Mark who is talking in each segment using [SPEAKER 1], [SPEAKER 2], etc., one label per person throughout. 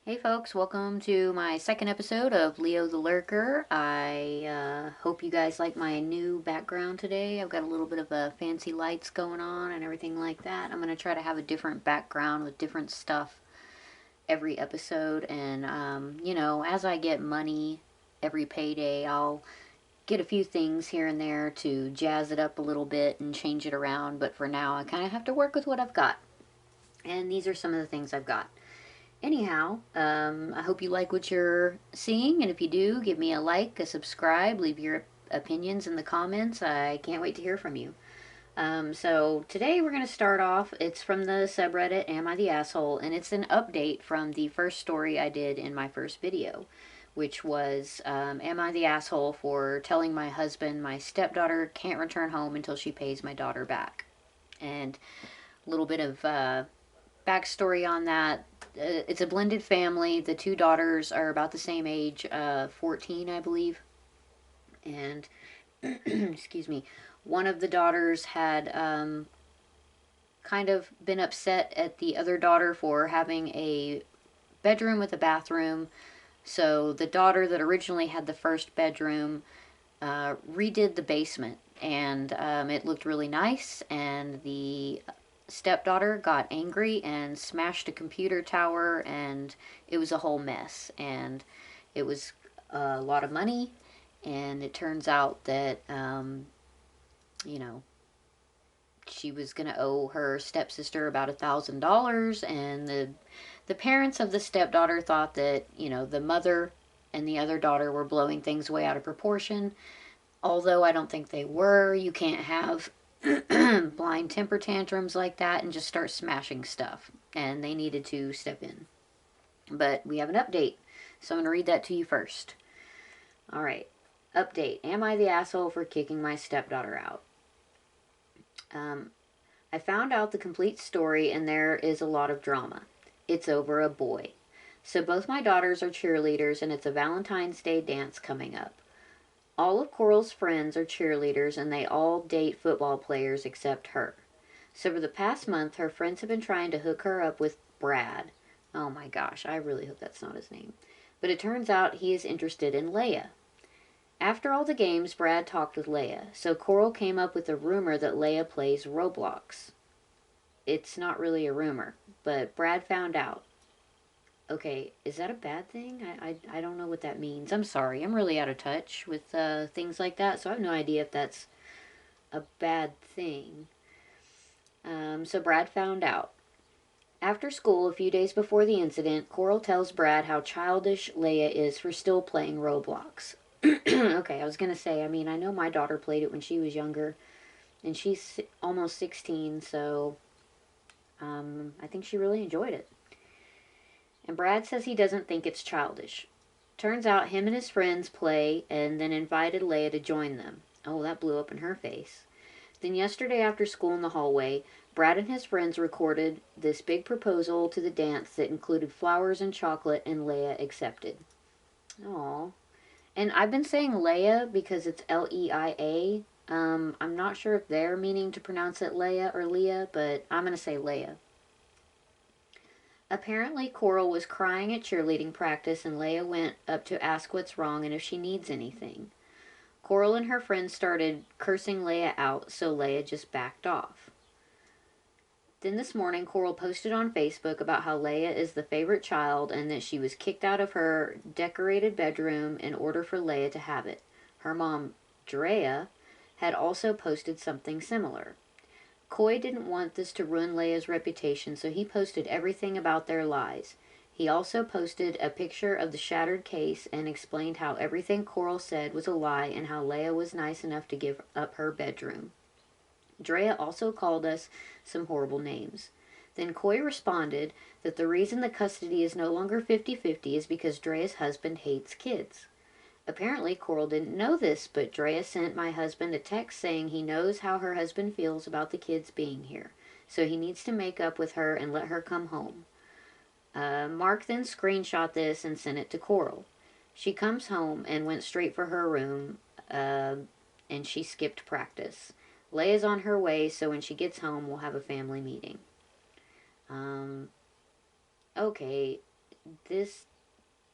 [SPEAKER 1] Hey folks, welcome to my second episode of Leo the Lurker. I hope you guys like my new background today. I've got a little bit of fancy lights going on and everything like that. I'm going to try to have a different background with different stuff every episode. And, as I get money every payday, I'll get a few things here and there to jazz it up a little bit and change it around. But for now, I kind of have to work with what I've got. And these are some of the things I've got. Anyhow, I hope you like what you're seeing, and if you do, give me a like, a subscribe, leave your opinions in the comments. I can't wait to hear from you. So today we're going to start off, it's from the subreddit Am I the Asshole, and it's an update from the first story I did in my first video, which was Am I the Asshole for telling my husband my stepdaughter can't return home until she pays my daughter back. And a little bit of backstory on that. It's a blended family. The two daughters are about the same age, 14, I believe. And, excuse me, one of the daughters had kind of been upset at the other daughter for having a bedroom with a bathroom. So the daughter that originally had the first bedroom redid the basement, and it looked really nice. And the stepdaughter got angry and smashed a computer tower, and it was a whole mess. And it was a lot of money, and it turns out that, you know, she was going to owe her stepsister about $1,000, and the parents of the stepdaughter thought that, the mother and the other daughter were blowing things way out of proportion. Although I don't think they were. You can't have blind temper tantrums like that and just start smashing stuff. And they needed to step in. But we have an update, so I'm going to read that to you first. Alright, update. Am I the asshole for kicking my stepdaughter out? I found out the complete story, and there is a lot of drama. It's over a boy. So both my daughters are cheerleaders, and it's a Valentine's Day dance coming up. All of Coral's friends are cheerleaders, and they all date football players except her. So for the past month, her friends have been trying to hook her up with Brad. Oh my gosh, I really hope that's not his name. But it turns out he is interested in Leia. After all the games, Brad talked with Leia, so Coral came up with a rumor that Leia plays Roblox. It's not really a rumor, but Brad found out. Okay, is that a bad thing? I don't know what that means. I'm sorry. I'm really out of touch with things like that, so I have no idea if that's a bad thing. So Brad found out. After school, a few days before the incident, Coral tells Brad how childish Leia is for still playing Roblox. Okay, I was going to say, I know my daughter played it when she was younger, and she's almost 16, so I think she really enjoyed it. And Brad says he doesn't think it's childish. Turns out him and his friends play and then invited Leia to join them. Oh, that blew up in her face. Then yesterday after school in the hallway, Brad and his friends recorded this big proposal to the dance that included flowers and chocolate, and Leia accepted. Aww. And I've been saying Leia because it's Leia. I'm not sure if they're meaning to pronounce it Leia or Leah, but I'm going to say Leia. Apparently, Coral was crying at cheerleading practice, and Leia went up to ask what's wrong and if she needs anything. Coral and her friends started cursing Leia out, so Leia just backed off. Then this morning, Coral posted on Facebook about how Leia is the favorite child and that she was kicked out of her decorated bedroom in order for Leia to have it. Her mom, Drea, had also posted something similar. Coy didn't want this to ruin Leia's reputation, so he posted everything about their lies. He also posted a picture of the shattered case and explained how everything Coral said was a lie and how Leia was nice enough to give up her bedroom. Drea also called us some horrible names. Then Coy responded that the reason the custody is no longer 50-50 is because Drea's husband hates kids. Apparently, Coral didn't know this, but Drea sent my husband a text saying he knows how her husband feels about the kids being here, so he needs to make up with her and let her come home. Mark then screenshot this and sent it to Coral. She comes home and went straight for her room, and she skipped practice. Leia's on her way, so when she gets home, we'll have a family meeting. Okay, this,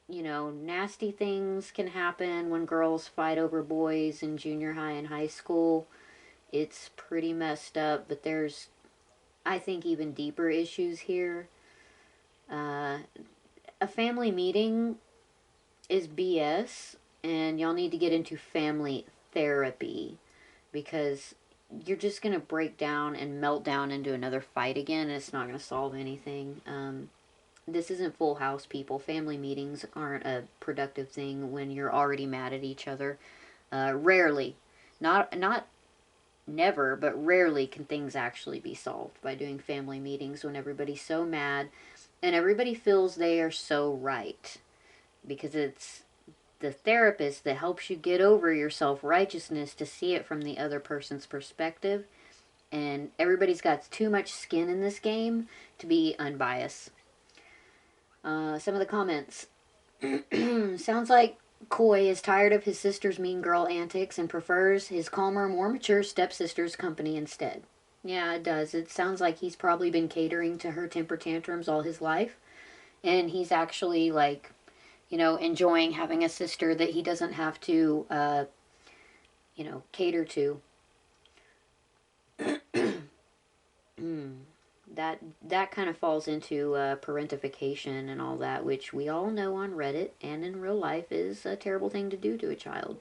[SPEAKER 1] nasty things can happen when girls fight over boys in junior high and high school. It's pretty messed up, but there's, I think, even deeper issues here. Uh, a family meeting is BS, and y'all need to get into family therapy because you're just going to break down and melt down into another fight again, and it's not going to solve anything. This isn't Full House, people. Family meetings aren't a productive thing when you're already mad at each other. Rarely, not never, but rarely can things actually be solved by doing family meetings when everybody's so mad and everybody feels they are so right, because it's the therapist that helps you get over your self-righteousness to see it from the other person's perspective, and everybody's got too much skin in this game to be unbiased. Some of the comments. Sounds like Coy is tired of his sister's mean girl antics and prefers his calmer, more mature stepsister's company instead. Yeah, it does. It sounds like he's probably been catering to her temper tantrums all his life. And he's actually, like, enjoying having a sister that he doesn't have to, cater to. That kind of falls into parentification and all that, which we all know on Reddit and in real life is a terrible thing to do to a child.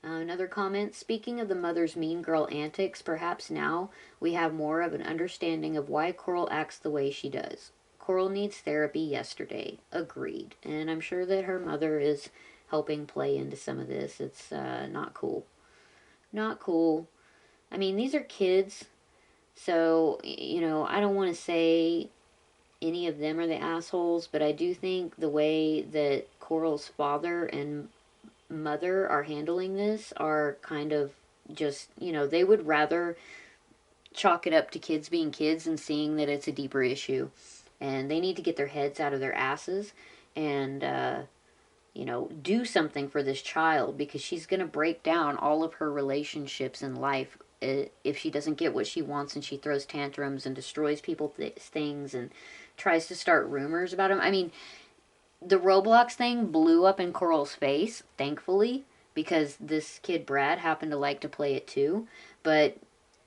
[SPEAKER 1] Another comment, speaking of the mother's mean girl antics, perhaps now we have more of an understanding of why Coral acts the way she does. Coral needs therapy yesterday. Agreed. And I'm sure that her mother is helping play into some of this. It's not cool. Not cool. I mean, these are kids, so, I don't want to say any of them are the assholes, but I do think the way that Coral's father and mother are handling this are kind of just, they would rather chalk it up to kids being kids and seeing that it's a deeper issue. And they need to get their heads out of their asses and, do something for this child, because she's going to break down all of her relationships in life if she doesn't get what she wants, and she throws tantrums and destroys people's things and tries to start rumors about him. I mean, the Roblox thing blew up in Coral's face, thankfully, because this kid Brad happened to like to play it too. But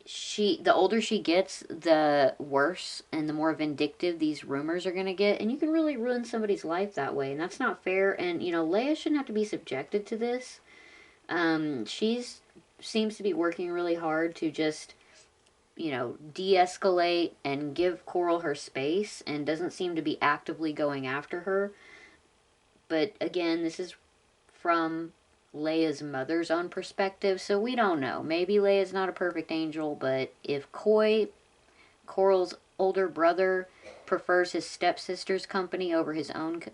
[SPEAKER 1] the older she gets, the worse and the more vindictive these rumors are going to get, and you can really ruin somebody's life that way, and that's not fair. And Leia shouldn't have to be subjected to this. She's seems to be working really hard to just de-escalate and give Coral her space, and doesn't seem to be actively going after her. But again, this is from Leia's mother's own perspective, so we don't know. Maybe Leia's not a perfect angel, but if Coral's older brother, prefers his stepsister's company over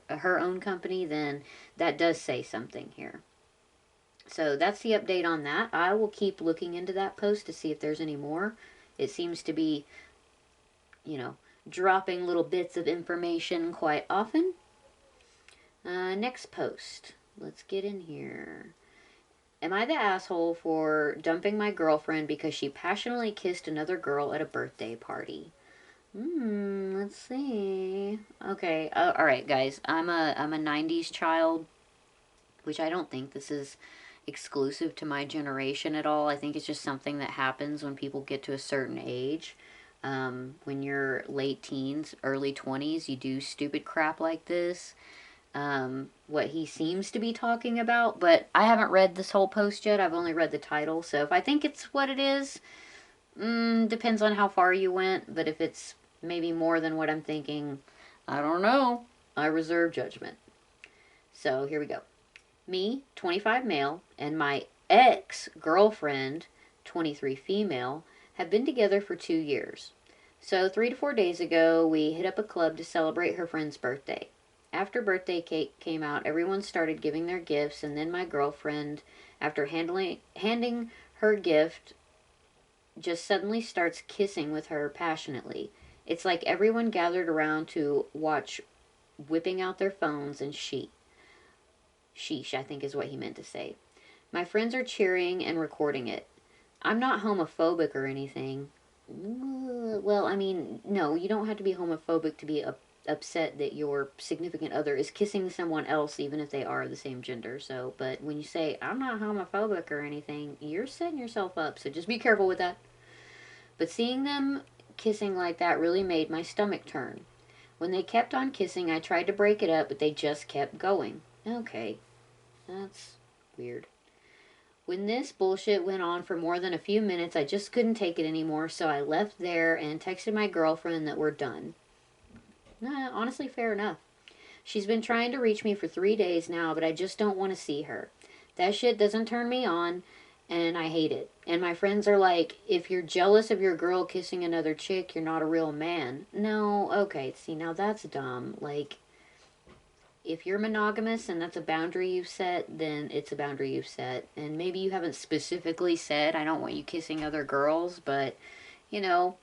[SPEAKER 1] her own company, then that does say something here. So that's the update on that. I will keep looking into that post to see if there's any more. It seems to be, dropping little bits of information quite often. Next post. Let's get in here. Am I the asshole for dumping my girlfriend because she passionately kissed another girl at a birthday party? Let's see. Okay, all right, guys. I'm a 90s child, which I don't think this is exclusive to my generation at all. I think it's just something that happens when people get to a certain age. When you're late teens, early 20s, you do stupid crap like this. What he seems to be talking about, but I haven't read this whole post yet. I've only read the title, so if I think it's what it is, depends on how far you went, but if it's maybe more than what I'm thinking, I don't know. I reserve judgment. So here we go. Me, 25 male, and my ex-girlfriend, 23 female, have been together for 2 years. So 3 to 4 days ago, we hit up a club to celebrate her friend's birthday. After birthday cake came out, everyone started giving their gifts, and then my girlfriend, after handing her gift, just suddenly starts kissing with her passionately. It's like everyone gathered around to watch, whipping out their phones, and sheesh, I think is what he meant to say. My friends are cheering and recording it. I'm not homophobic or anything. Well, I mean, no, you don't have to be homophobic to be upset that your significant other is kissing someone else, even if they are the same gender. So, but when you say, I'm not homophobic or anything, you're setting yourself up. So just be careful with that. But seeing them kissing like that really made my stomach turn. When they kept on kissing, I tried to break it up, but they just kept going. Okay, that's weird. When this bullshit went on for more than a few minutes, I just couldn't take it anymore, so I left there and texted my girlfriend that we're done. Nah, honestly, fair enough. She's been trying to reach me for 3 days now, but I just don't want to see her. That shit doesn't turn me on, and I hate it. And my friends are like, if you're jealous of your girl kissing another chick, you're not a real man. No, okay, see, now that's dumb. Like, if you're monogamous and that's a boundary you've set, then it's a boundary you've set. And maybe you haven't specifically said, I don't want you kissing other girls, but, you know,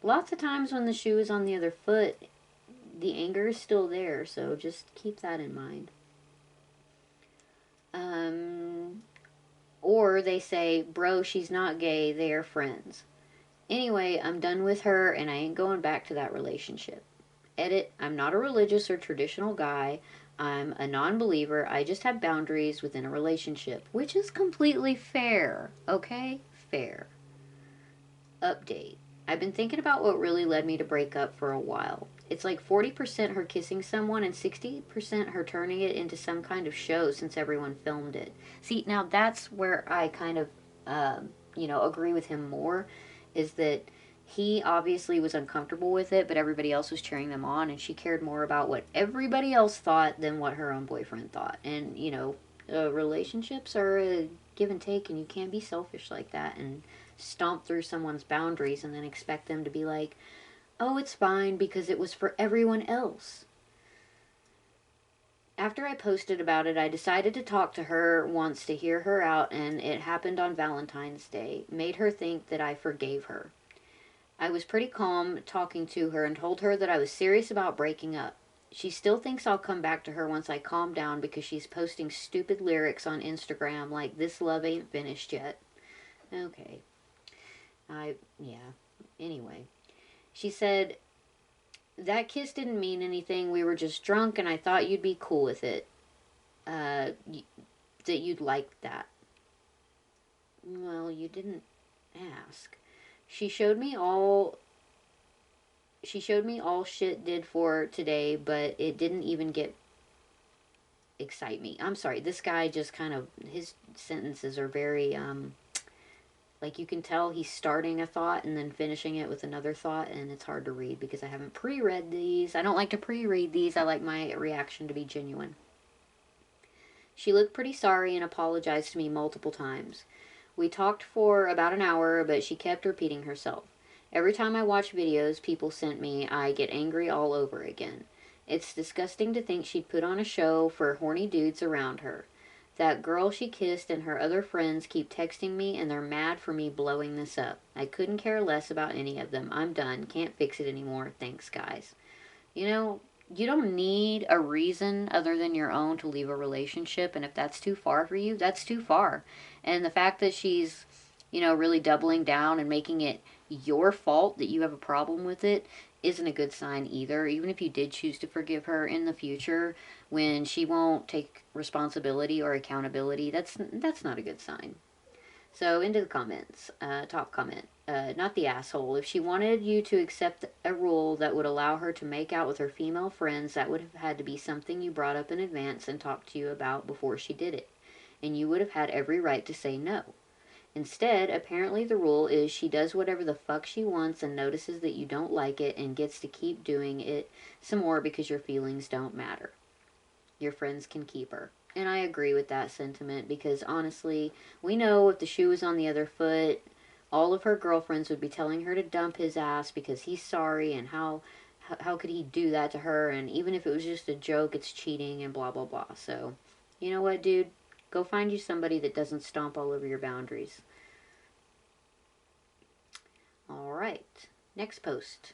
[SPEAKER 1] lots of times when the shoe is on the other foot, the anger is still there, so just keep that in mind. Or they say, bro, she's not gay, they are friends. Anyway, I'm done with her and I ain't going back to that relationship. Edit, I'm not a religious or traditional guy. I'm a non believer. I just have boundaries within a relationship, which is completely fair. Okay? Fair. Update. I've been thinking about what really led me to break up for a while. It's like 40% her kissing someone and 60% her turning it into some kind of show since everyone filmed it. See, now that's where I kind of, agree with him more, is that he obviously was uncomfortable with it, but everybody else was cheering them on, and she cared more about what everybody else thought than what her own boyfriend thought. And, relationships are a give and take, and you can't be selfish like that and stomp through someone's boundaries and then expect them to be like, oh, it's fine because it was for everyone else. After I posted about it, I decided to talk to her once to hear her out, and it happened on Valentine's Day. Made her think that I forgave her. I was pretty calm talking to her and told her that I was serious about breaking up. She still thinks I'll come back to her once I calm down because she's posting stupid lyrics on Instagram like, this love ain't finished yet. Okay. Yeah. Anyway. She said, that kiss didn't mean anything. We were just drunk and I thought you'd be cool with it. That you'd like that. Well, you didn't ask. She showed me all shit did for today, but it didn't even excite me. I'm sorry. This guy just kind of, his sentences are very like you can tell he's starting a thought and then finishing it with another thought, and it's hard to read because I haven't pre-read these. I don't like to pre-read these. I like my reaction to be genuine. She looked pretty sorry and apologized to me multiple times. We talked for about an hour, but she kept repeating herself. Every time I watch videos people sent me, I get angry all over again. It's disgusting to think she'd put on a show for horny dudes around her. That girl she kissed and her other friends keep texting me and they're mad for me blowing this up. I couldn't care less about any of them. I'm done. Can't fix it anymore. Thanks, guys. You know, you don't need a reason other than your own to leave a relationship, and if that's too far for you, that's too far. And the fact that she's, really doubling down and making it your fault that you have a problem with it isn't a good sign either. Even if you did choose to forgive her in the future, when she won't take responsibility or accountability, that's not a good sign. So into the comments. Top comment. Not the asshole. If she wanted you to accept a rule that would allow her to make out with her female friends, that would have had to be something you brought up in advance and talked to you about before she did it. And you would have had every right to say no. Instead, apparently the rule is she does whatever the fuck she wants and notices that you don't like it and gets to keep doing it some more because your feelings don't matter. Your friends can keep her. And I agree with that sentiment because honestly, we know if the shoe was on the other foot, all of her girlfriends would be telling her to dump his ass because he's sorry and how could he do that to her, and even if it was just a joke, it's cheating and blah blah blah. So, you know what, dude? Go find you somebody that doesn't stomp all over your boundaries. All right. Next post.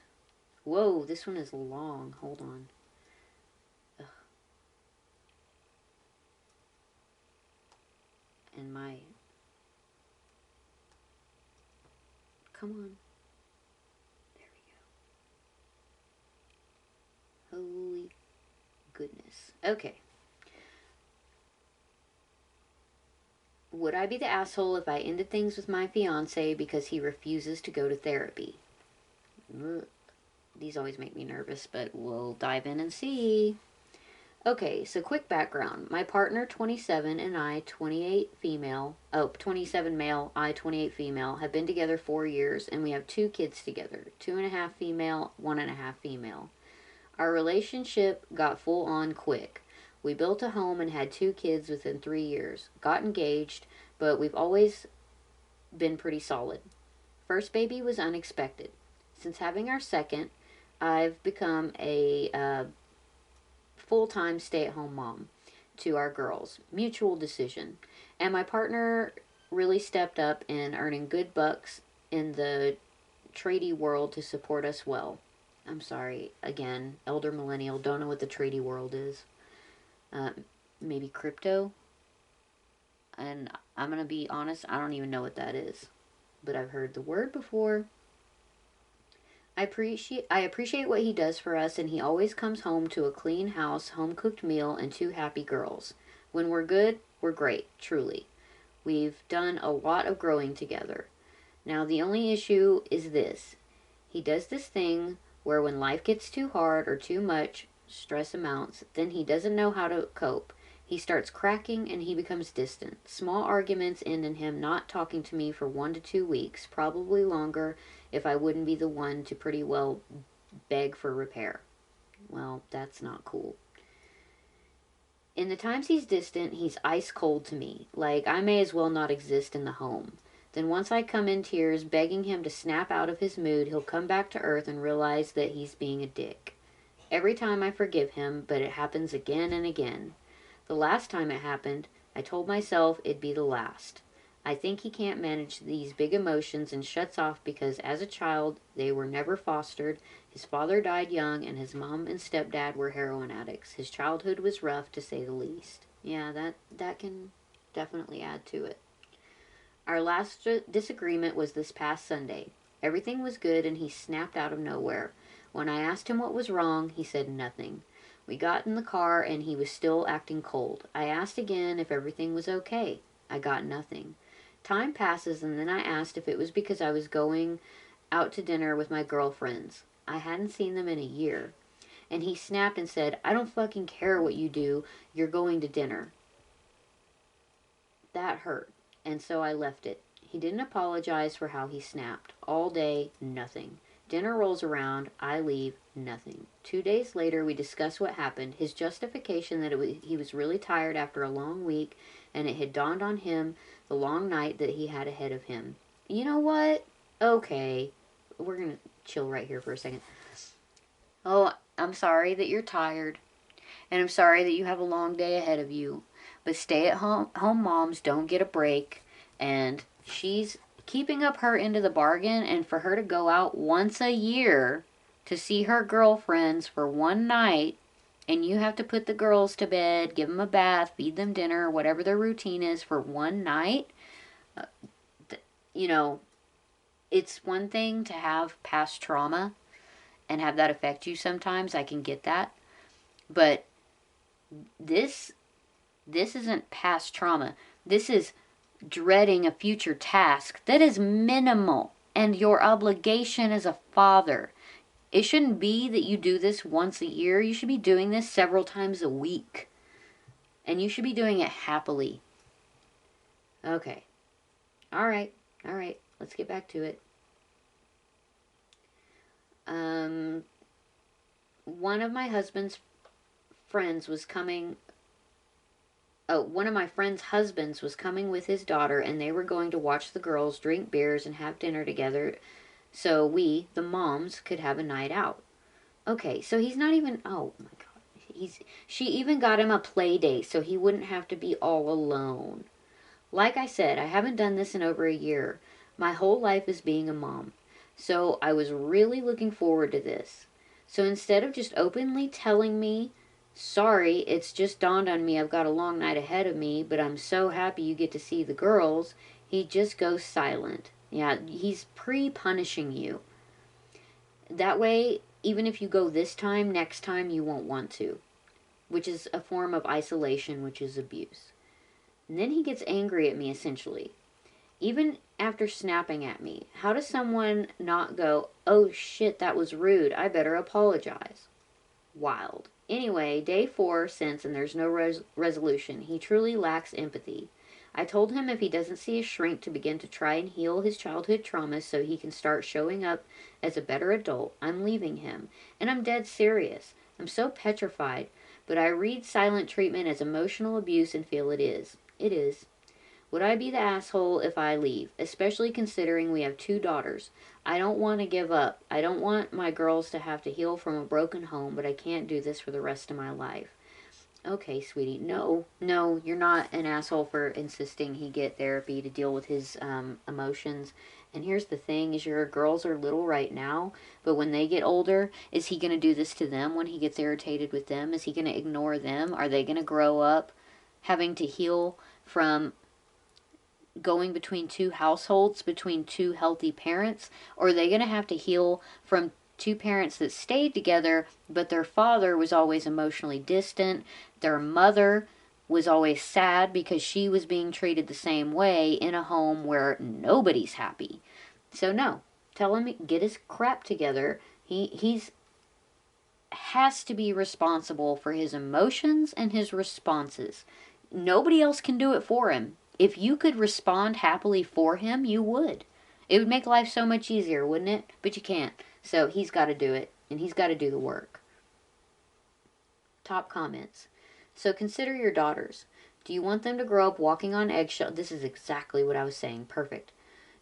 [SPEAKER 1] Whoa, this one is long. Hold on. And my... Come on. There we Goodness. Okay. Would I be the asshole if I ended things with my fiance because he refuses to go to therapy? Ugh. These always make me nervous, but we'll dive in and see. Okay, so quick background. My partner, 27, and I, 28 female, 27 male, I, 28 female, have been together 4 years, and we have 2 kids together, 2.5 female, 1.5 female. Our relationship got full on quick. We built a home and had 2 kids within 3 years. Got engaged, but we've always been pretty solid. First baby was unexpected. Since having our second, I've become a full-time stay-at-home mom to our girls. Mutual decision. And my partner really stepped up in earning good bucks in the tradie world to support us well. I'm sorry, again, elder millennial, don't know what the tradie world is. Maybe crypto? And I'm going to be honest, I don't even know what that is. But I've heard the word before. I appreciate what he does for us, and he always comes home to a clean house, home-cooked meal, and 2 happy girls. When we're good, we're great, truly. We've done a lot of growing together. Now, the only issue is this. He does this thing where when life gets too hard or too much, stress amounts, then he doesn't know how to cope. He starts cracking and he becomes distant. Small arguments end in him not talking to me for 1 to 2 weeks, probably longer if I wouldn't be the one to pretty well beg for repair. Well, that's not cool. In the times he's distant, he's ice cold to me, like I may as well not exist in the home. Then once I come in tears begging him to snap out of his mood, he'll come back to earth and realize that he's being a dick. Every time I forgive him, but it happens again and again. The last time it happened, I told myself it'd be the last. I think he can't manage these big emotions and shuts off because as a child, they were never fostered. His father died young and his mom and stepdad were heroin addicts. His childhood was rough to say the least. Yeah, that can definitely add to it. Our last disagreement was this past Sunday. Everything was good and he snapped out of nowhere. When I asked him what was wrong, he said nothing. We got in the car and he was still acting cold. I asked again if everything was okay. I got nothing. Time passes and then I asked if it was because I was going out to dinner with my girlfriends. I hadn't seen them in a year. And he snapped and said, I don't fucking care what you do. You're going to dinner. That hurt. And so I left it. He didn't apologize for how he snapped. All day, nothing. Dinner rolls around, I leave, nothing. 2 days later, we discuss what happened. His justification that he was really tired after a long week, and it had dawned on him the long night that he had ahead of him. You know what? Okay. We're going to chill right here for a second. Oh, I'm sorry that you're tired, and I'm sorry that you have a long day ahead of you. But stay-at-home moms don't get a break, and she's keeping up her end of the bargain, and for her to go out once a year to see her girlfriends for one night, and you have to put the girls to bed, give them a bath, feed them dinner, whatever their routine is for one night, you know, it's one thing to have past trauma and have that affect you sometimes. I can get that. But this isn't past trauma. This is dreading a future task that is minimal and your obligation as a father. It shouldn't be that you do this once a year. You should be doing this several times a week. And you should be doing it happily. Okay. All right. Let's get back to it. One of my husband's friends was coming. One of my friend's husbands was coming with his daughter, and they were going to watch the girls drink beers and have dinner together so we, the moms, could have a night out. Okay, so he's not even, oh my God. She even got him a play date so he wouldn't have to be all alone. Like I said, I haven't done this in over a year. My whole life is being a mom. So I was really looking forward to this. So instead of just openly telling me, sorry, it's just dawned on me I've got a long night ahead of me, but I'm so happy you get to see the girls, he just goes silent. Yeah, he's pre-punishing you. That way, even if you go this time, next time you won't want to. which is a form of isolation, which is abuse. And then he gets angry at me, essentially. Even after snapping at me, how does someone not go, oh shit, that was rude, I better apologize? Wild. Anyway, day 4 since, and there's no resolution. He truly lacks empathy. I told him if he doesn't see a shrink to begin to try and heal his childhood traumas so he can start showing up as a better adult, I'm leaving him. And I'm dead serious. I'm so petrified, but I read silent treatment as emotional abuse and feel it is. It is. Would I be the asshole if I leave, especially considering we have 2 daughters? I don't want to give up. I don't want my girls to have to heal from a broken home, but I can't do this for the rest of my life. Okay, sweetie. No, you're not an asshole for insisting he get therapy to deal with his emotions. And here's the thing, is your girls are little right now, but when they get older, is he going to do this to them when he gets irritated with them? Is he going to ignore them? Are they going to grow up having to heal from going between 2 households, between 2 healthy parents? Or are they going to have to heal from 2 parents that stayed together, but their father was always emotionally distant, their mother was always sad because she was being treated the same way in a home where nobody's happy? So no, tell him get his crap together. He's has to be responsible for his emotions and his responses. Nobody else can do it for him. If you could respond happily for him, you would. It would make life so much easier, wouldn't it? But you can't. So he's got to do it, and he's got to do the work. Top comments. So consider your daughters. Do you want them to grow up walking on eggshells? This is exactly what I was saying. Perfect.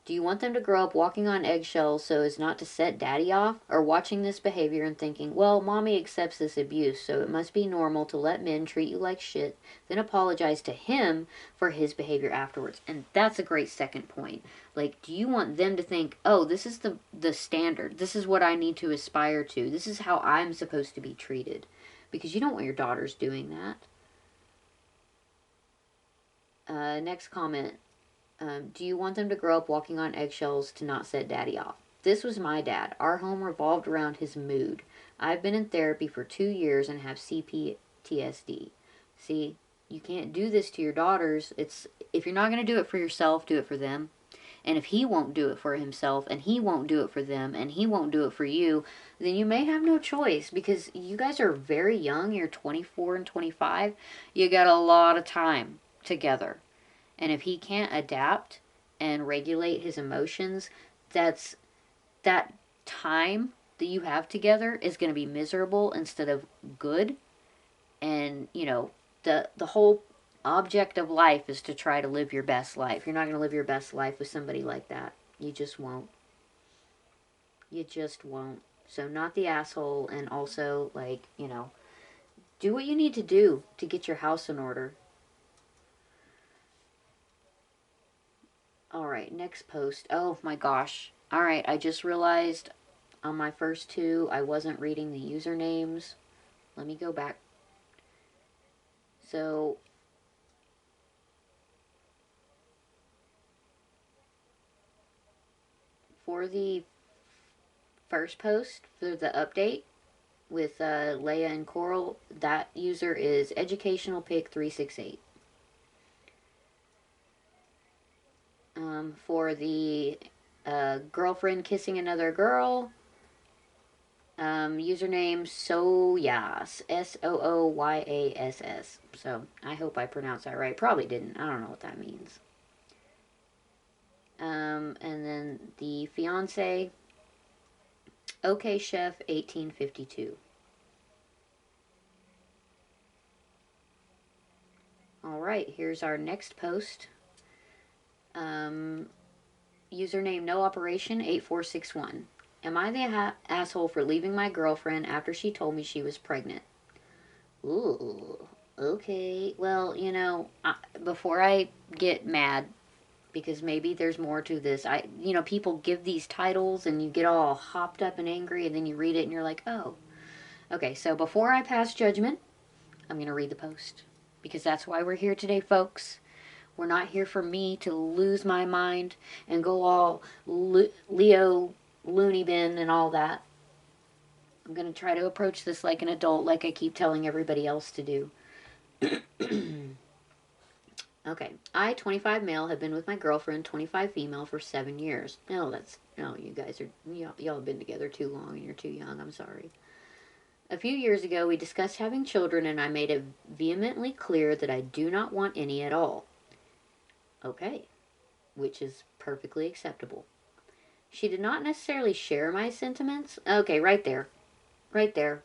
[SPEAKER 1] Do you want them to grow up walking on eggshells so as not to set daddy off? Or watching this behavior and thinking, well, mommy accepts this abuse, so it must be normal to let men treat you like shit, then apologize to him for his behavior afterwards? And that's a great second point. Like, do you want them to think, oh, this is the standard. This is what I need to aspire to. This is how I'm supposed to be treated. Because you don't want your daughters doing that. Next comment. Do you want them to grow up walking on eggshells to not set daddy off? This was my dad. Our home revolved around his mood. I've been in therapy for 2 years and have CPTSD. See, you can't do this to your daughters. If you're not going to do it for yourself, do it for them. And if he won't do it for himself, and he won't do it for them, and he won't do it for you, then you may have no choice, because you guys are very young. You're 24 and 25. You got a lot of time together. And if he can't adapt and regulate his emotions, that time that you have together is going to be miserable instead of good. And, the whole object of life is to try to live your best life. You're not going to live your best life with somebody like that. You just won't. You just won't. So not the asshole, and also, do what you need to do to get your house in order. Alright, next post. Oh my gosh. Alright, I just realized on my first 2 I wasn't reading the usernames. Let me go back. So, for the first post, for the update with Leia and Coral, that user is educationalpic368. For the girlfriend kissing another girl, username Sooyass, Sooyass. So I hope I pronounced that right. Probably didn't. I don't know what that means. And then the fiance, OK Chef 1852. Alright, here's our next post. Username No Operation 8461. Am I the asshole for leaving my girlfriend after she told me she was pregnant? Ooh, okay. Well, before I get mad, because maybe there's more to this. People give these titles and you get all hopped up and angry, and then you read it and you're like, oh. Okay, so before I pass judgment, I'm going to read the post. Because that's why we're here today, folks. We're not here for me to lose my mind and go all Leo, loony bin, and all that. I'm going to try to approach this like an adult, like I keep telling everybody else to do. Okay. I, 25 male, have been with my girlfriend, 25 female, for 7 years. No, you guys are, y'all have been together too long and you're too young. I'm sorry. A few years ago, we discussed having children, and I made it vehemently clear that I do not want any at all. Okay. Which is perfectly acceptable. She did not necessarily share my sentiments. Okay, right there. Right there.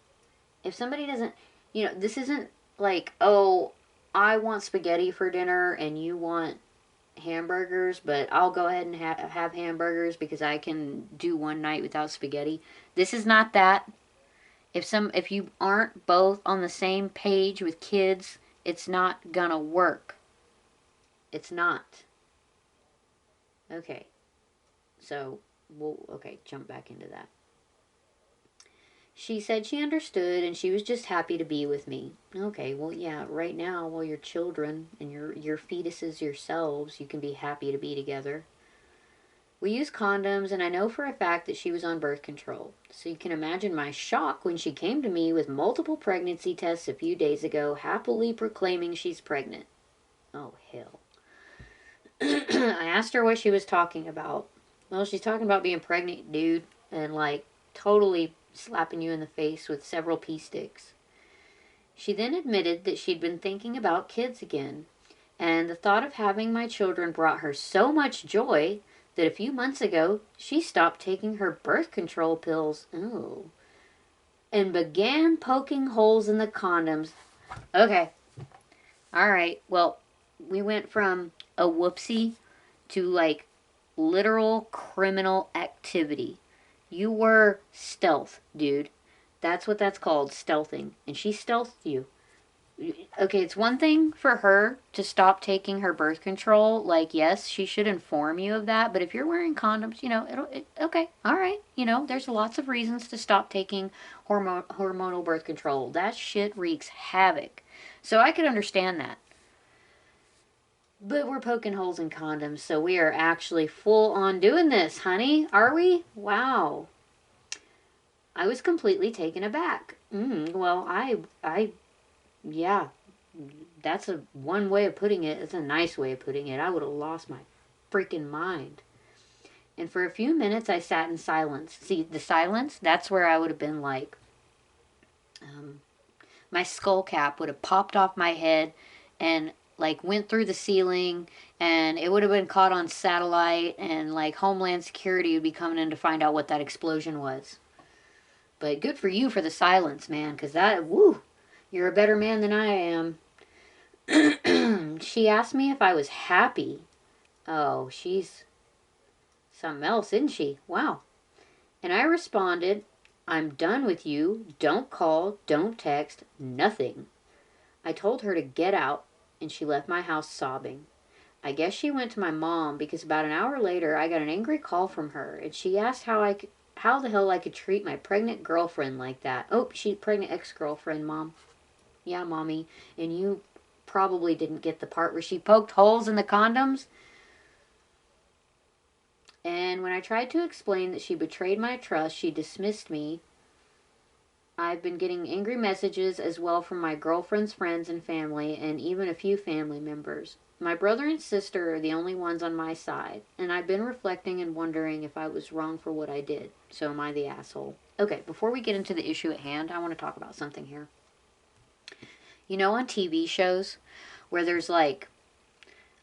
[SPEAKER 1] If somebody doesn't, this isn't like, oh, I want spaghetti for dinner and you want hamburgers, but I'll go ahead and have hamburgers because I can do one night without spaghetti. This is not that. If you aren't both on the same page with kids, it's not gonna work. It's not. Okay. So, okay, jump back into that. She said she understood and she was just happy to be with me. Okay, well, yeah, right now, while you're children and your fetuses yourselves, you can be happy to be together. We use condoms, and I know for a fact that she was on birth control. So you can imagine my shock when she came to me with multiple pregnancy tests a few days ago, happily proclaiming she's pregnant. Oh, hell. I asked her what she was talking about. Well, she's talking about being pregnant, dude, and like totally slapping you in the face with several pea sticks. She then admitted that she'd been thinking about kids again, and the thought of having my children brought her so much joy that a few months ago she stopped taking her birth control pills. Oh. And began poking holes in the condoms. Okay. All right. Well, we went from a whoopsie to like literal criminal activity. You were stealth, dude. That's what that's called, stealthing. And she stealthed you. Okay, it's one thing for her to stop taking her birth control. Like, yes, she should inform you of that. But if you're wearing condoms, okay, all right. There's lots of reasons to stop taking hormonal birth control. That shit wreaks havoc. So I could understand that. But we're poking holes in condoms, so we are actually full on doing this, honey. Are we? Wow. I was completely taken aback. Well, yeah, that's one way of putting it. It's a nice way of putting it. I would have lost my freaking mind. And for a few minutes, I sat in silence. See, the silence, that's where I would have been like, my skull cap would have popped off my head and like went through the ceiling, and it would have been caught on satellite, and like Homeland Security would be coming in to find out what that explosion was. But good for you for the silence, man, because you're a better man than I am. She asked me if I was happy. Oh, she's something else, isn't she? Wow. And I responded, I'm done with you. Don't call, don't text, nothing. I told her to get out, and she left my house sobbing. I guess she went to my mom because about an hour later I got an angry call from her, and she asked how the hell I could treat my pregnant girlfriend like that. Oh, she's pregnant ex-girlfriend, Mom. Yeah, Mommy. And you probably didn't get the part where she poked holes in the condoms. And when I tried to explain that she betrayed my trust, she dismissed me. I've been getting angry messages as well from my girlfriend's friends and family, and even a few family members. My brother and sister are the only ones on my side, and I've been reflecting and wondering if I was wrong for what I did. So am I the asshole? Okay, before we get into the issue at hand, I want to talk about something here. On TV shows where there's like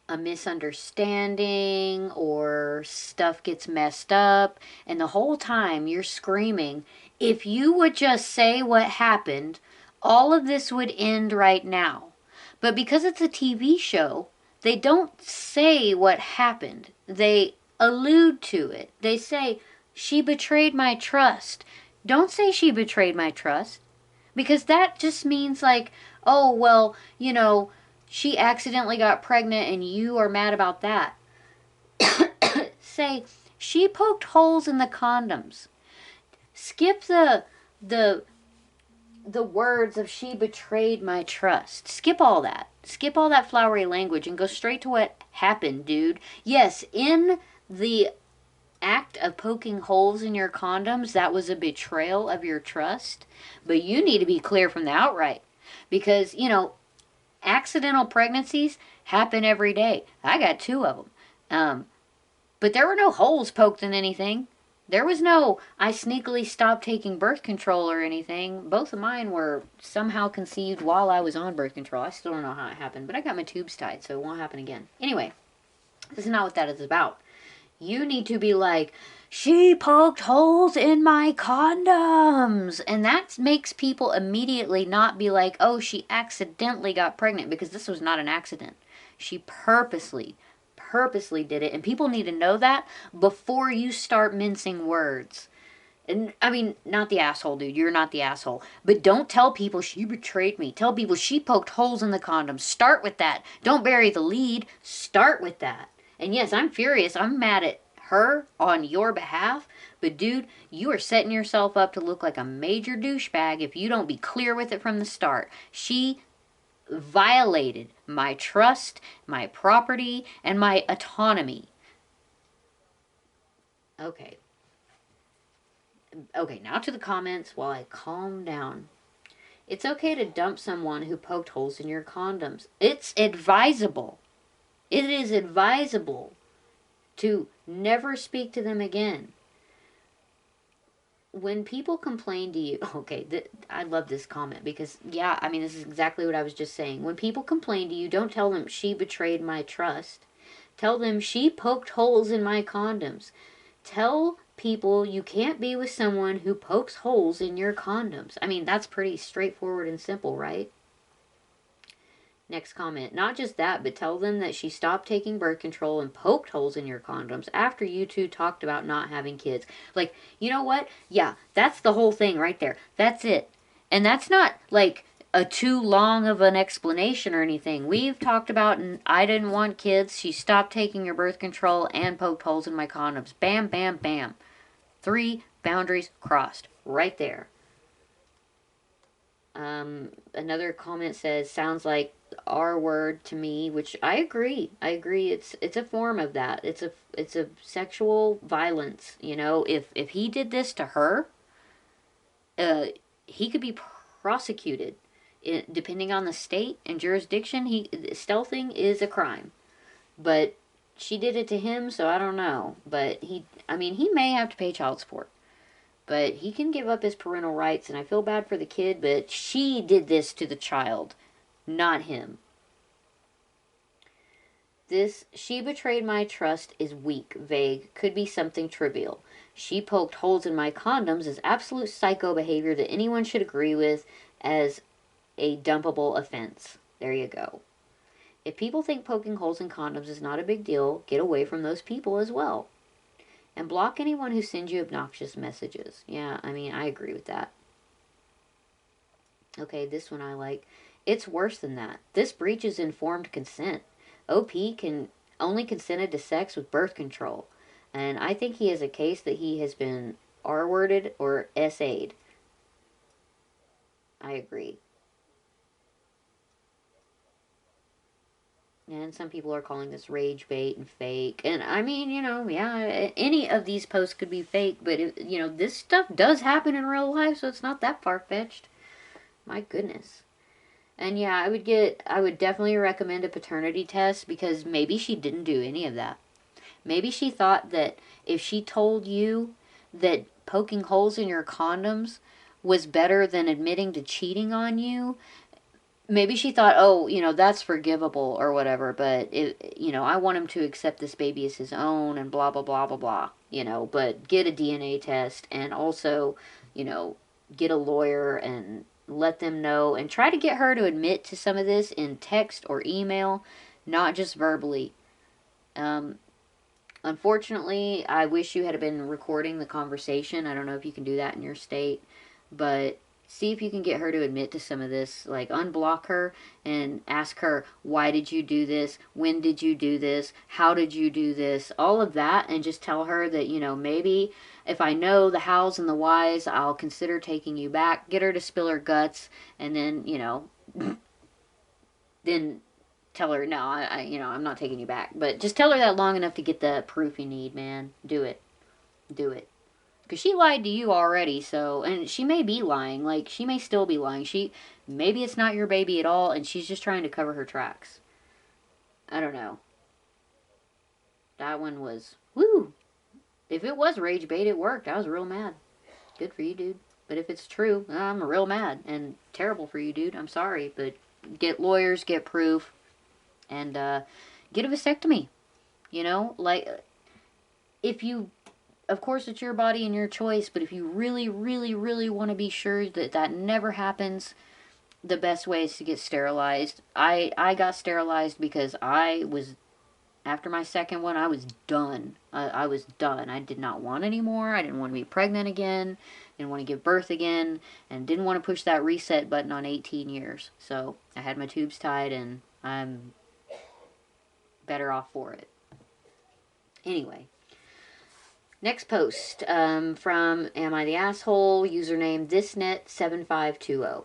[SPEAKER 1] a misunderstanding or stuff gets messed up, and the whole time you're screaming, if you would just say what happened, all of this would end right now. But because it's a TV show, they don't say what happened. They allude to it. They say, she betrayed my trust. Don't say she betrayed my trust. Because that just means like, oh, well, she accidentally got pregnant and you are mad about that. Say, she poked holes in the condoms. Skip the words of she betrayed my trust. Skip all that. Skip all that flowery language and go straight to what happened, dude. Yes, in the act of poking holes in your condoms, that was a betrayal of your trust. But you need to be clear from the outright. Because, accidental pregnancies happen every day. I got 2 of them. But there were no holes poked in anything. There was no, I sneakily stopped taking birth control or anything. Both of mine were somehow conceived while I was on birth control. I still don't know how it happened, but I got my tubes tied, so it won't happen again. Anyway, this is not what that is about. You need to be like, she poked holes in my condoms. And that makes people immediately not be like, oh, she accidentally got pregnant, because this was not an accident. She purposely did it. And people need to know that before you start mincing words. And I mean, not the asshole, dude. You're not the asshole. But don't tell people she betrayed me. Tell people she poked holes in the condoms. Start with that. Don't bury the lead. Start with that. And yes, I'm furious. I'm mad at her on your behalf. But dude, you are setting yourself up to look like a major douchebag if you don't be clear with it from the start. She violated my trust, my property, and my autonomy. Okay. Okay, now to the comments while I calm down. It's okay to dump someone who poked holes in your condoms. It's advisable. It is advisable to never speak to them again. When people complain to you, okay, I love this comment because, yeah, I mean, this is exactly what I was just saying. When people complain to you, don't tell them she betrayed my trust. Tell them she poked holes in my condoms. Tell people you can't be with someone who pokes holes in your condoms. I mean, that's pretty straightforward and simple, right? Next comment. Not just that, but tell them that she stopped taking birth control and poked holes in your condoms after you two talked about not having kids. Like, you know what? Yeah, that's the whole thing right there. That's it. And that's not like a too long of an explanation or anything. We've talked about, and I didn't want kids. She stopped taking your birth control and poked holes in my condoms. Bam, bam, bam. 3 boundaries crossed right there. Another comment says, sounds like R word to me, which I agree. I agree. It's a form of that. It's a sexual violence. You know, if he did this to her, he could be prosecuted. Depending on the state and jurisdiction, stealthing is a crime. But she did it to him, so I don't know. But he may have to pay child support. But he can give up his parental rights, and I feel bad for the kid, but she did this to the child, not him. This, she betrayed my trust, is weak, vague, could be something trivial. She poked holes in my condoms is absolute psycho behavior that anyone should agree with as a dumpable offense. There you go. If people think poking holes in condoms is not a big deal, get away from those people as well. And block anyone who sends you obnoxious messages. Yeah, I mean, I agree with that. Okay, this one I like. It's worse than that. This breaches informed consent. OP only consented to sex with birth control. And I think he has a case that he has been R-worded or SA'd. I agree. And some people are calling this rage bait and fake. And I mean, yeah, any of these posts could be fake, but, this stuff does happen in real life, so it's not that far-fetched. My goodness. And yeah, I would definitely recommend a paternity test because maybe she didn't do any of that. Maybe she thought that if she told you that poking holes in your condoms was better than admitting to cheating on you, maybe she thought, oh, that's forgivable or whatever, but, I want him to accept this baby as his own and blah, blah, blah, blah, blah, but get a DNA test and also, get a lawyer and let them know and try to get her to admit to some of this in text or email, not just verbally. Unfortunately, I wish you had been recording the conversation. I don't know if you can do that in your state, but see if you can get her to admit to some of this. Like, unblock her and ask her, why did you do this? When did you do this? How did you do this? All of that, and just tell her that, maybe if I know the hows and the whys, I'll consider taking you back. Get her to spill her guts, and then, then tell her, no, I'm not taking you back. But just tell her that long enough to get the proof you need, man. Do it. do it. Because she lied to you already, so, and she may be lying. Like, she may still be lying. Maybe it's not your baby at all, and she's just trying to cover her tracks. I don't know. That one was, woo! If it was rage bait, it worked. I was real mad. Good for you, dude. But if it's true, I'm real mad. And terrible for you, dude. I'm sorry, but get lawyers, get proof, and get a vasectomy. You know? Like, if you, of course it's your body and your choice, but if you really, really, really want to be sure that that never happens, the best way is to get sterilized. I got sterilized because I was, after my second one, I was done. I was done. I did not want any more. I didn't want to be pregnant again. Didn't want to give birth again. And didn't want to push that reset button on 18 years. So I had my tubes tied, and I'm better off for it. Anyway. Next post from Am I the Asshole? Username thisnet7520.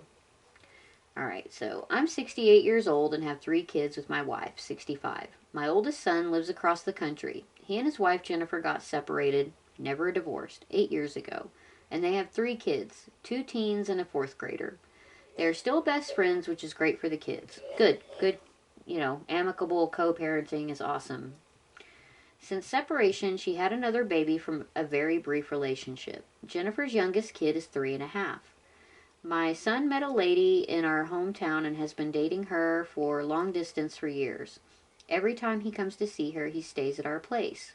[SPEAKER 1] Alright, so I'm 68 years old and have 3 kids with my wife, 65. My oldest son lives across the country. He and his wife Jennifer got separated, never divorced, 8 years ago. And they have 3 kids, 2 teens and a 4th grader. They are still best friends, which is great for the kids. Good, amicable co-parenting is awesome. Since separation, she had another baby from a very brief relationship. Jennifer's youngest kid is 3.5. My son met a lady in our hometown and has been dating her for long distance for years. Every time he comes to see her, he stays at our place.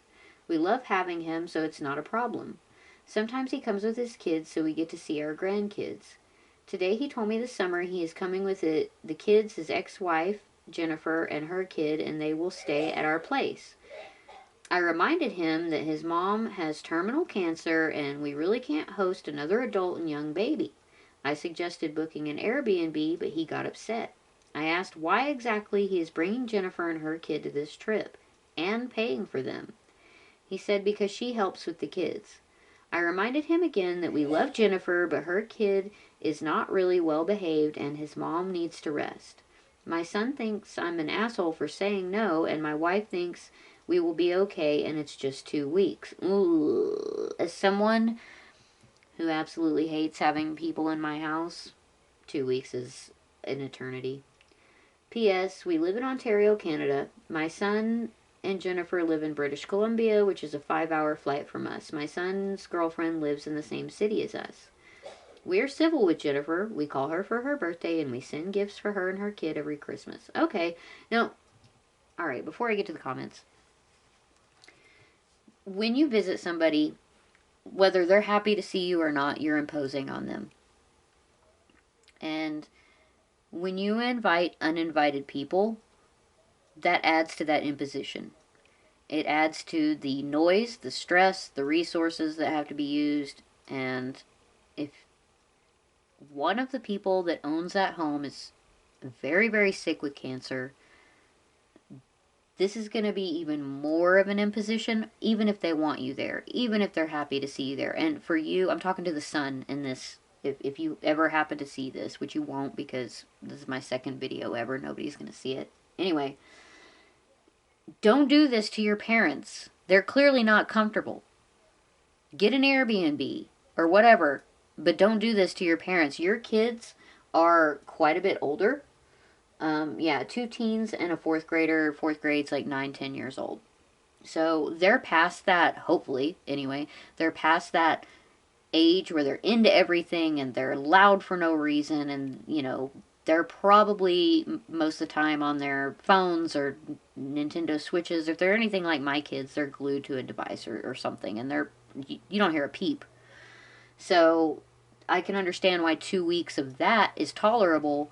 [SPEAKER 1] We love having him, so it's not a problem. Sometimes he comes with his kids, so we get to see our grandkids. Today he told me this summer he is coming with the kids, his ex-wife, Jennifer, and her kid, and they will stay at our place. I reminded him that his mom has terminal cancer and we really can't host another adult and young baby. I suggested booking an Airbnb, but he got upset. I asked why exactly he is bringing Jennifer and her kid to this trip and paying for them. He said because she helps with the kids. I reminded him again that we love Jennifer, but her kid is not really well behaved and his mom needs to rest. My son thinks I'm an asshole for saying no, and my wife thinks we will be okay, and it's just 2 weeks. Ooh. As someone who absolutely hates having people in my house, 2 weeks is an eternity. P.S. We live in Ontario, Canada. My son and Jennifer live in British Columbia, which is a 5-hour flight from us. My son's girlfriend lives in the same city as us. We're civil with Jennifer. We call her for her birthday, and we send gifts for her and her kid every Christmas. Okay. Now, alright, before I get to the comments, when you visit somebody, whether they're happy to see you or not, you're imposing on them. And when you invite uninvited people, that adds to that imposition. It adds to the noise, the stress, the resources that have to be used. And if one of the people that owns that home is very, very sick with cancer, this is going to be even more of an imposition, even if they want you there, even if they're happy to see you there. And for you, I'm talking to the son in this, if you ever happen to see this, which you won't because this is my second video ever, nobody's going to see it. Anyway, don't do this to your parents. They're clearly not comfortable. Get an Airbnb or whatever, but don't do this to your parents. Your kids are quite a bit older. 2 teens and a 4th grader. 4th grade's like 9, 10 years old. So they're past that, hopefully, anyway. They're past that age where they're into everything and they're loud for no reason. And, they're probably most of the time on their phones or Nintendo Switches. If they're anything like my kids, they're glued to a device or something. And you don't hear a peep. So I can understand why 2 weeks of that is tolerable.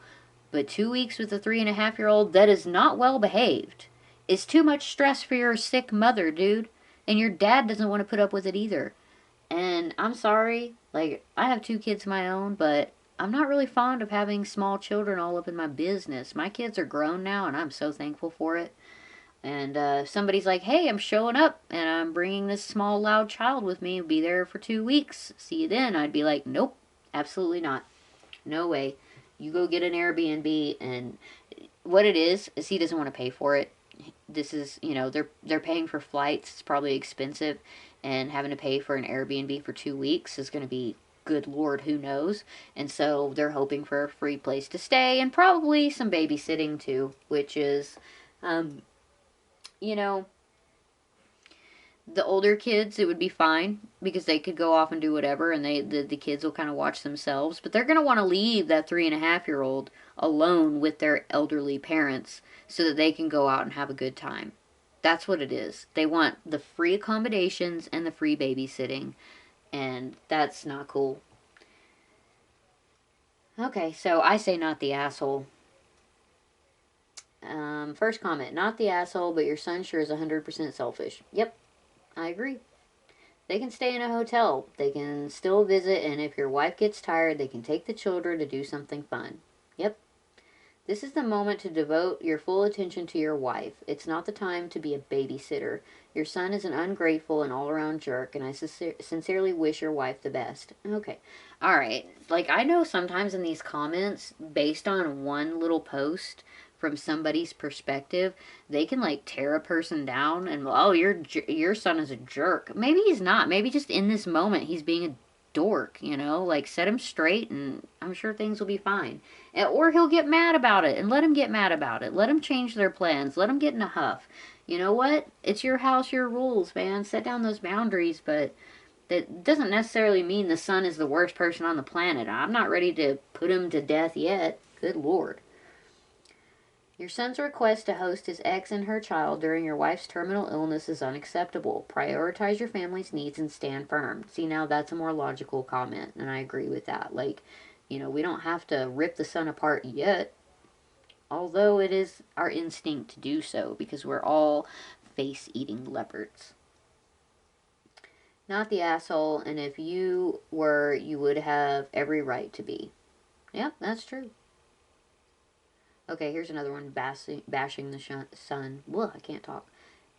[SPEAKER 1] But 2 weeks with a 3.5-year-old that is not well behaved is too much stress for your sick mother, dude. And your dad doesn't want to put up with it either. And I'm sorry, I have 2 kids of my own, but I'm not really fond of having small children all up in my business. My kids are grown now, and I'm so thankful for it. And if somebody's like, hey, I'm showing up, and I'm bringing this small, loud child with me, be there for 2 weeks, see you then, I'd be like, nope, absolutely not. No way. You go get an Airbnb, and what it is he doesn't want to pay for it. This is, they're paying for flights. It's probably expensive. and having to pay for an Airbnb for 2 weeks is going to be, good Lord, who knows? And so they're hoping for a free place to stay and probably some babysitting too, which is, um, you know, the older kids, it would be fine because they could go off and do whatever, and the kids will kind of watch themselves. But they're going to want to leave that 3.5-year-old alone with their elderly parents so that they can go out and have a good time. That's what it is. They want the free accommodations and the free babysitting, and that's not cool. Okay, so I say not the asshole. First comment, not the asshole, but your son sure is 100% selfish. Yep, I agree. They can stay in a hotel. They can still visit, and if your wife gets tired, they can take the children to do something fun. Yep. This is the moment to devote your full attention to your wife. It's not the time to be a babysitter. Your son is an ungrateful and all-around jerk, and I sincerely wish your wife the best. Okay. All right. Like, I know sometimes in these comments, based on one little post from somebody's perspective, they can like tear a person down and, oh, your son is a jerk. Maybe he's not. Maybe just in this moment he's being a dork, you know? Like, set him straight and I'm sure things will be fine. Or he'll get mad about it, and let him get mad about it. Let him change their plans. Let him get in a huff. You know what? It's your house, your rules, man. Set down those boundaries, but that doesn't necessarily mean the son is the worst person on the planet. I'm not ready to put him to death yet. Good Lord. Your son's request to host his ex and her child during your wife's terminal illness is unacceptable. Prioritize your family's needs and stand firm. See, now that's a more logical comment, and I agree with that. Like, we don't have to rip the son apart yet, although it is our instinct to do so because we're all face-eating leopards. Not the asshole, and if you were, you would have every right to be. Yep, that's true. Okay, here's another one, bashing the son. Ugh, I can't talk.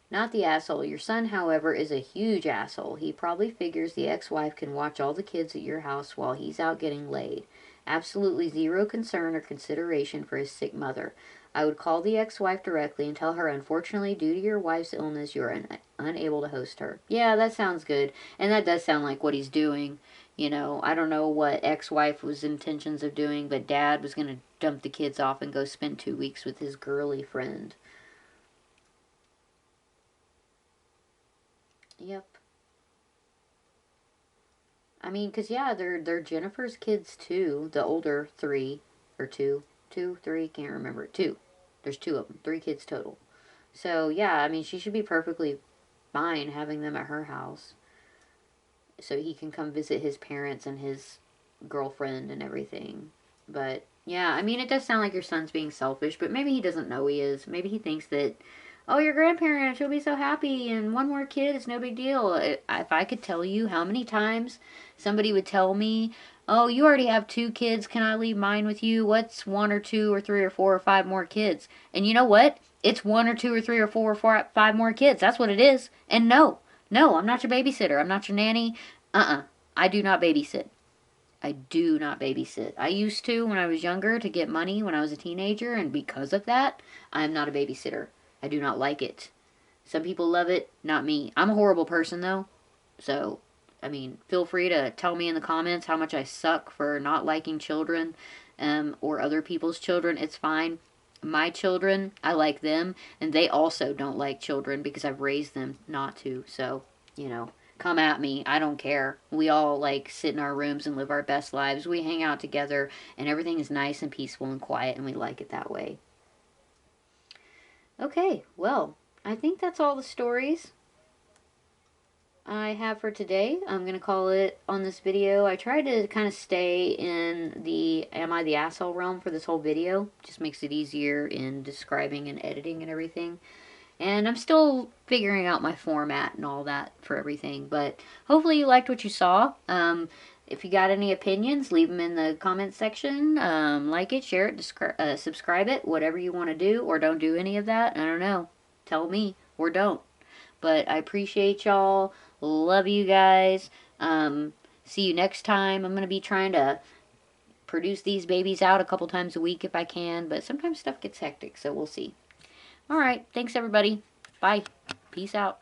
[SPEAKER 1] Not the asshole. Your son, however, is a huge asshole. He probably figures the ex-wife can watch all the kids at your house while he's out getting laid. Absolutely zero concern or consideration for his sick mother. I would call the ex-wife directly and tell her, unfortunately, due to your wife's illness, you are unable to host her. Yeah, that sounds good. And that does sound like what he's doing. I don't know what ex-wife was intentions of doing, but dad was going to dump the kids off and go spend 2 weeks with his girly friend. Yep. I mean, because, yeah, they're Jennifer's kids, too. The older three, or two, three, can't remember. Two. There's two of them. 3 kids total. So, yeah, I mean, she should be perfectly fine having them at her house. So he can come visit his parents and his girlfriend and everything. But, yeah, I mean, it does sound like your son's being selfish, but maybe he doesn't know he is. Maybe he thinks that, oh, your grandparent, she'll be so happy, and one more kid, it's no big deal. If I could tell you how many times somebody would tell me, oh, you already have 2 kids, can I leave mine with you? What's 1 or 2 or 3 or 4 or 5 more kids? And you know what? It's 1 or 2 or 3 or 4 or 5 more kids. That's what it is. And no, I'm not your babysitter. I'm not your nanny. I do not babysit. I do not babysit. I used to when I was younger to get money when I was a teenager, and because of that, I am not a babysitter. I do not like it. Some people love it, not me. I'm a horrible person, though. So, I mean, feel free to tell me in the comments how much I suck for not liking children or other people's children. It's fine. My children, I like them, and they also don't like children because I've raised them not to. So, come at me. I don't care. We all like sit in our rooms and live our best lives. We hang out together, and everything is nice and peaceful and quiet, and we like it that way. Okay, well, I think that's all the stories I have for today. I'm going to call it on this video. I tried to kind of stay in the am I the asshole realm for this whole video. Just makes it easier in describing and editing and everything. And I'm still figuring out my format and all that for everything. But hopefully you liked what you saw. If you got any opinions, leave them in the comments section. Like it, share it, subscribe it, whatever you want to do. Or don't do any of that. I don't know. Tell me. Or don't. But I appreciate y'all. Love you guys. See you next time. I'm going to be trying to produce these babies out a couple times a week if I can. But sometimes stuff gets hectic, so we'll see. Alright, thanks everybody. Bye. Peace out.